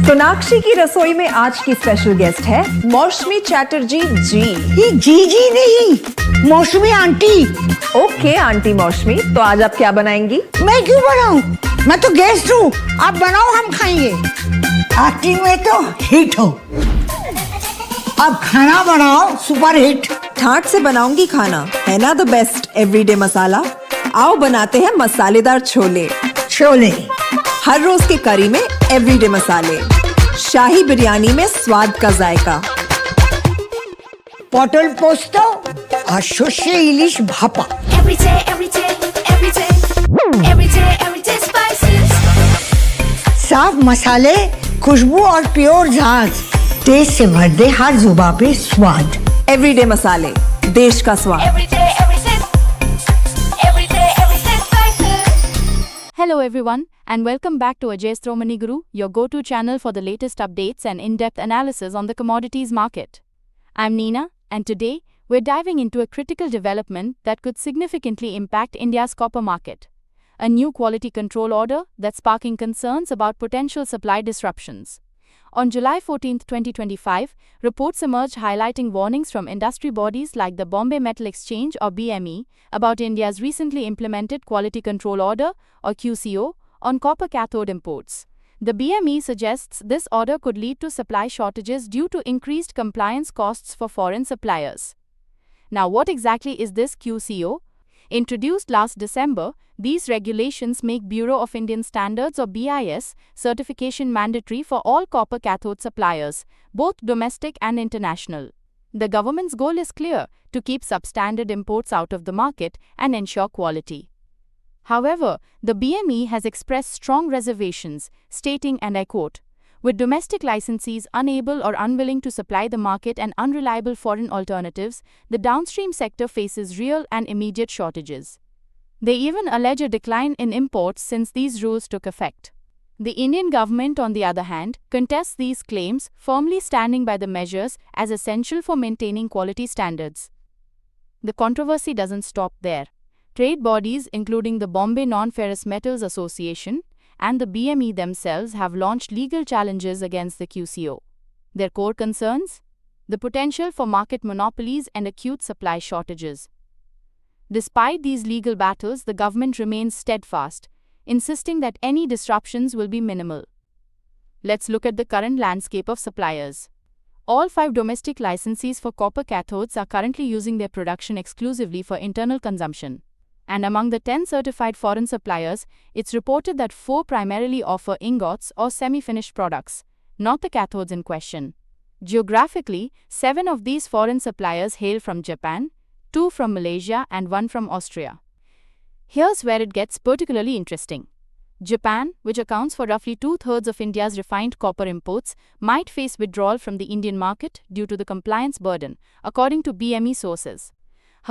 सोनाक्षी की रसोई में आज की स्पेशल गेस्ट है मौसमी चैटर्जी जी। ये जी नहीं, मौसमी आंटी। ओके आंटी मौसमी, तो आज आप क्या बनाएंगी? मैं क्यों बनाऊं? मैं तो गेस्ट हूँ, आप बनाओ, हम खाएंगे। एक्टिंग में तो हिट हो, अब खाना बनाओ सुपर हिट। ठाट से बनाऊंगी खाना, है ना द बेस्ट एवरीडे मसाला। आओ बनाते हैं मसालेदार छोले। छोले हर रोज के करी में एवरीडे मसाले, शाही बिरयानी में स्वाद का जायका। পটল পোস্ত আর সর্ষে ইলিশ ভাপা। साफ मसाले, खुशबू और प्योर झांझ, टेस्ट से भर दे हर जुबान पे स्वाद। एवरीडे मसाले, देश का स्वाद। Hello everyone and welcome back to Ajay's Thromani Guru, your go-to channel for the latest updates and in-depth analysis on the commodities market. I'm Neena and today we're diving into a critical development that could significantly impact India's copper market. A new quality control order that's sparking concerns about potential supply disruptions. On July 14, 2025, reports emerged highlighting warnings from industry bodies like the Bombay Metal Exchange or BME about India's recently implemented Quality Control Order or QCO on copper cathode imports. The BME suggests this order could lead to supply shortages due to increased compliance costs for foreign suppliers. Now, what exactly is this QCO? Introduced last December, these regulations make Bureau of Indian Standards or BIS certification mandatory for all copper cathode suppliers, both domestic and international. The government's goal is clear: to keep substandard imports out of the market and ensure quality. However, the BME has expressed strong reservations, stating, and I quote, "With domestic licensees unable or unwilling to supply the market and unreliable foreign alternatives, the downstream sector faces real and immediate shortages." They even allege a decline in imports since these rules took effect. The Indian government, on the other hand, contests these claims, firmly standing by the measures as essential for maintaining quality standards. The controversy doesn't stop there. Trade bodies, including the Bombay Non-Ferrous Metals Association and the BME themselves, have launched legal challenges against the QCO. Their core concerns? The potential for market monopolies and acute supply shortages. Despite these legal battles, the government remains steadfast, insisting that any disruptions will be minimal. Let's look at the current landscape of suppliers. All 5 domestic licensees for copper cathodes are currently using their production exclusively for internal consumption. And among the 10 certified foreign suppliers, it's reported that 4 primarily offer ingots or semi-finished products, not the cathodes in question. Geographically, 7 of these foreign suppliers hail from Japan, 2 from Malaysia and 1 from Austria. Here's where it gets particularly interesting. Japan, which accounts for roughly 2/3 of India's refined copper imports, might face withdrawal from the Indian market due to the compliance burden, according to BME sources.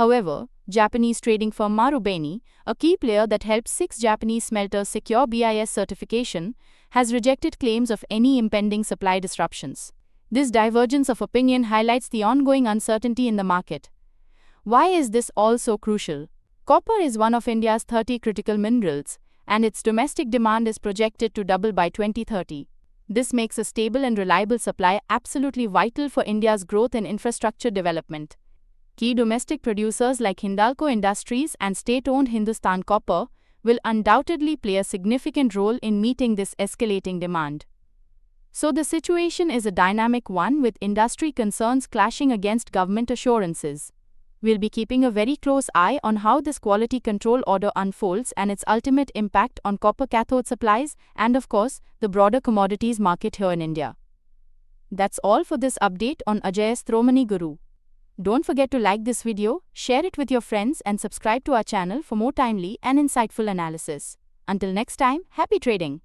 However, Japanese trading firm Marubeni, a key player that helped 6 Japanese smelters secure BIS certification, has rejected claims of any impending supply disruptions. This divergence of opinion highlights the ongoing uncertainty in the market. Why is this all so crucial? Copper is one of India's 30 critical minerals, and its domestic demand is projected to double by 2030. This makes a stable and reliable supply absolutely vital for India's growth and infrastructure development. Key domestic producers like Hindalco Industries and state-owned Hindustan Copper will undoubtedly play a significant role in meeting this escalating demand. So the situation is a dynamic one, with industry concerns clashing against government assurances. We'll be keeping a very close eye on how this quality control order unfolds and its ultimate impact on copper cathode supplies and, of course, the broader commodities market here in India. That's all for this update on Ajay's Thromani Guru. Don't forget to like this video, share it with your friends and subscribe to our channel for more timely and insightful analysis. Until next time, happy trading!